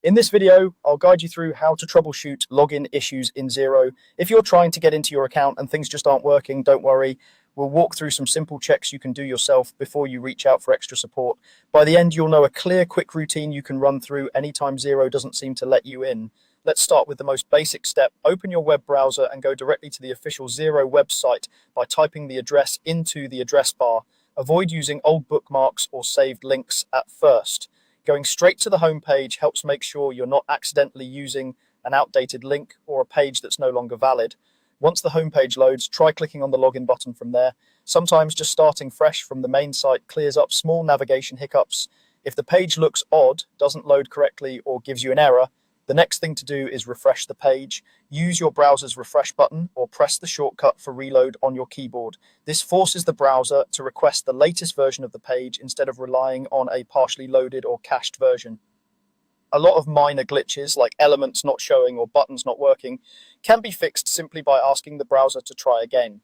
In this video, I'll guide you through how to troubleshoot login issues in Xero. If you're trying to get into your account and things just aren't working, don't worry. We'll walk through some simple checks you can do yourself before you reach out for extra support. By the end, you'll know a clear, quick routine you can run through anytime Xero doesn't seem to let you in. Let's start with the most basic step. Open your web browser and go directly to the official Xero website by typing the address into the address bar. Avoid using old bookmarks or saved links at first. Going straight to the home page helps make sure you're not accidentally using an outdated link or a page that's no longer valid. Once the home page loads, try clicking on the login button from there. Sometimes just starting fresh from the main site clears up small navigation hiccups. If the page looks odd, doesn't load correctly, or gives you an error, the next thing to do is refresh the page. Use your browser's refresh button or press the shortcut for reload on your keyboard. This forces the browser to request the latest version of the page instead of relying on a partially loaded or cached version. A lot of minor glitches, like elements not showing or buttons not working, can be fixed simply by asking the browser to try again.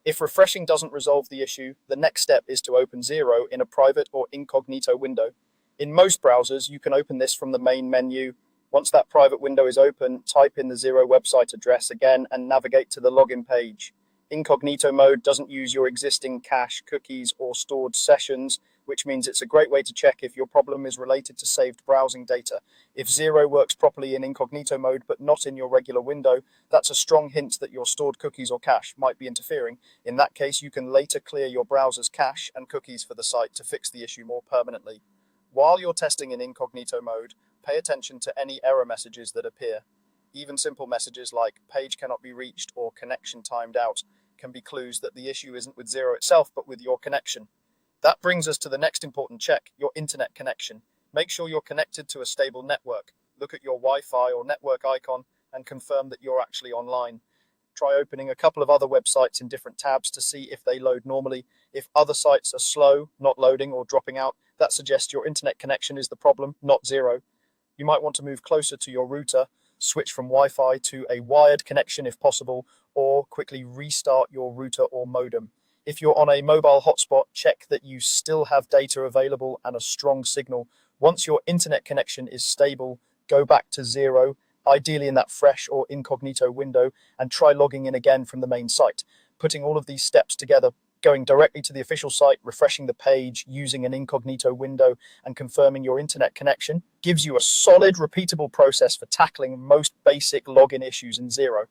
If refreshing doesn't resolve the issue, the next step is to open Xero in a private or incognito window. In most browsers, you can open this from the main menu. Once that private window is open, type in the Xero website address again and navigate to the login page. Incognito mode doesn't use your existing cache, cookies, or stored sessions, which means it's a great way to check if your problem is related to saved browsing data. If Xero works properly in incognito mode but not in your regular window, that's a strong hint that your stored cookies or cache might be interfering. In that case, you can later clear your browser's cache and cookies for the site to fix the issue more permanently. While you're testing in incognito mode, pay attention to any error messages that appear. Even simple messages like page cannot be reached or connection timed out can be clues that the issue isn't with Xero itself but with your connection. That brings us to the next important check, your internet connection. Make sure you're connected to a stable network. Look at your Wi-Fi or network icon and confirm that you're actually online. Try opening a couple of other websites in different tabs to see if they load normally. If other sites are slow, not loading, or dropping out, that suggests your internet connection is the problem, not Xero. You might want to move closer to your router, switch from Wi-Fi to a wired connection if possible, or quickly restart your router or modem. If you're on a mobile hotspot, check that you still have data available and a strong signal. Once your internet connection is stable, go back to Xero, ideally in that fresh or incognito window, and try logging in again from the main site. Putting all of these steps together, going directly to the official site, refreshing the page, using an incognito window, and confirming your internet connection gives you a solid, repeatable process for tackling most basic login issues in Xero.